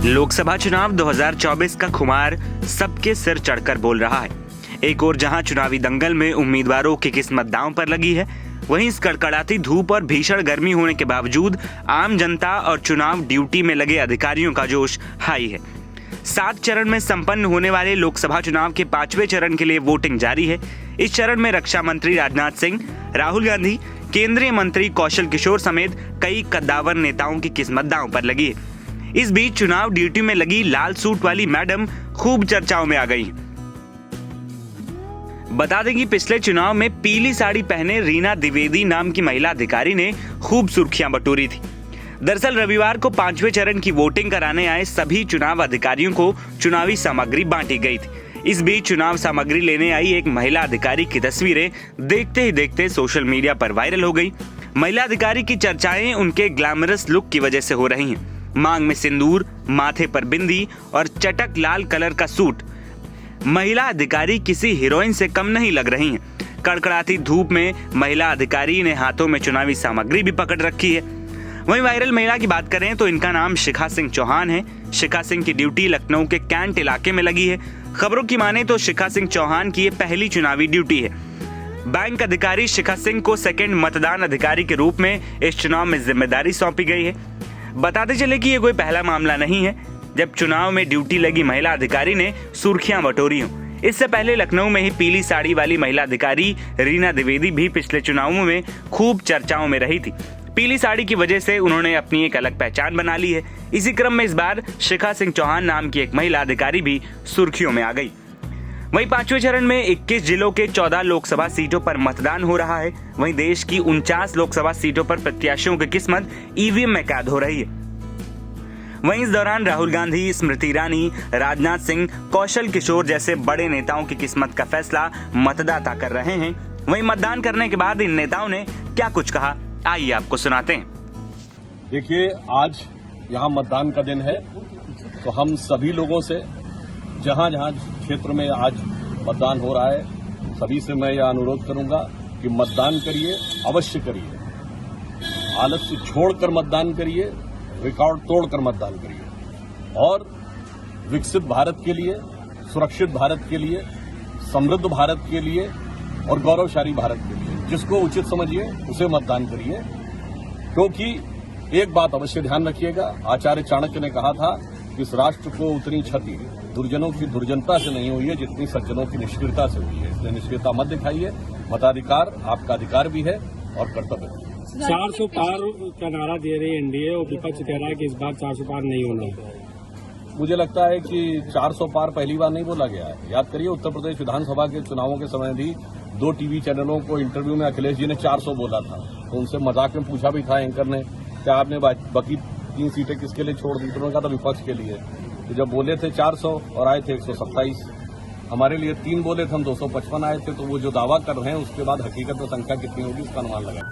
लोकसभा चुनाव 2024 का खुमार सबके सिर चढ़कर बोल रहा है। एक ओर जहां चुनावी दंगल में उम्मीदवारों की किस्मत दांव पर लगी है, वहीं इस कड़कड़ाती धूप और भीषण गर्मी होने के बावजूद आम जनता और चुनाव ड्यूटी में लगे अधिकारियों का जोश हाई है। 7 चरण में संपन्न होने वाले लोकसभा चुनाव के 5वें चरण के लिए वोटिंग जारी है। इस चरण में रक्षा मंत्री राजनाथ सिंह, राहुल गांधी, केंद्रीय मंत्री कौशल किशोर समेत कई कद्दावर नेताओं की किस्मत दांव पर लगी है। इस बीच चुनाव ड्यूटी में लगी लाल सूट वाली मैडम खूब चर्चाओं में आ गई। बता दें कि पिछले चुनाव में पीली साड़ी पहने रीना द्विवेदी नाम की महिला अधिकारी ने खूब सुर्खियां बटोरी थी। दरअसल रविवार को 5वें चरण की वोटिंग कराने आए सभी चुनाव अधिकारियों को चुनावी सामग्री बांटी गई थी। इस बीच चुनाव सामग्री लेने आई एक महिला अधिकारी की तस्वीरें देखते ही देखते सोशल मीडिया पर वायरल हो गई। महिला अधिकारी की चर्चाएं उनके ग्लैमरस लुक की वजह से हो रही हैं। मांग में सिंदूर, माथे पर बिंदी और चटक लाल कलर का सूट। महिला अधिकारी किसी हीरोइन से कम नहीं लग रही हैं। कड़कड़ाती धूप में महिला अधिकारी ने हाथों में चुनावी सामग्री भी पकड़ रखी है। वहीं वायरल महिला की बात करें तो इनका नाम शिखा सिंह चौहान है। शिखा सिंह की ड्यूटी लखनऊ के कैंट इलाके में लगी है। खबरों की माने तो शिखा सिंह चौहान की ये पहली चुनावी ड्यूटी है। बैंक अधिकारी शिखा सिंह को सेकंड मतदान अधिकारी के रूप में इस चुनाव में जिम्मेदारी सौंपी गई है। बताते चले कि ये कोई पहला मामला नहीं है जब चुनाव में ड्यूटी लगी महिला अधिकारी ने सुर्खियां बटोरी हों। इससे पहले लखनऊ में ही पीली साड़ी वाली महिला अधिकारी रीना द्विवेदी भी पिछले चुनावों में खूब चर्चाओं में रही थी। पीली साड़ी की वजह से उन्होंने अपनी एक अलग पहचान बना ली है। इसी क्रम में इस बार शिखा सिंह चौहान नाम की एक महिला अधिकारी भी सुर्खियों में आ गई। वहीं 5वें चरण में 21 जिलों के 14 लोकसभा सीटों पर मतदान हो रहा है। वहीं देश की 49 लोकसभा सीटों पर प्रत्याशियों की किस्मत ईवीएम में कैद हो रही है। वहीं इस दौरान राहुल गांधी, स्मृति ईरानी, राजनाथ सिंह, कौशल किशोर जैसे बड़े नेताओं की किस्मत का फैसला मतदाता कर रहे हैं। वहीं मतदान करने के बाद इन नेताओं ने क्या कुछ कहा, आइए आपको सुनाते हैं। देखिए, आज यहाँ मतदान का दिन है, तो हम सभी लोगों से जहाँ जहाँ क्षेत्र में आज मतदान हो रहा है, सभी से मैं यह अनुरोध करूंगा कि मतदान करिए, अवश्य करिए। आलस्य छोड़कर मतदान करिए, रिकॉर्ड तोड़कर मतदान करिए और विकसित भारत के लिए, सुरक्षित भारत के लिए, समृद्ध भारत के लिए और गौरवशाली भारत के लिए जिसको उचित समझिए उसे मतदान करिए। क्योंकि एक बात अवश्य ध्यान रखिएगा, आचार्य चाणक्य ने कहा था कि इस राष्ट्र को उतनी क्षति दुर्जनों की दुर्जनता से नहीं हुई है जितनी सज्जनों की निष्क्रियता से हुई है। इसलिए निष्क्रियता मत दिखाइए। मताधिकार आपका अधिकार भी है और कर्तव्य भी। 400 पार का नारा दे रही है एनडीए और विपक्ष कह रहा है कि इस बार 400 पार नहीं होना है। मुझे लगता है कि 400 पार पहली बार नहीं बोला गया है। याद करिए, उत्तर प्रदेश विधानसभा के चुनावों के समय भी 2 टीवी चैनलों को इंटरव्यू में अखिलेश जी ने 400 बोला था, तो उनसे मजाक में पूछा भी था एंकर ने, क्या आपने बाकी 3 सीटें किसके लिए छोड़ दी? तो उन्होंने कहा था विपक्ष के लिए। तो जब बोले थे 400 और आए थे 127, हमारे लिए 3 बोले थे, हम 255 आए थे। तो वो जो दावा कर रहे हैं उसके बाद हकीकत में संख्या कितनी होगी उसका अनुमान लगाएं।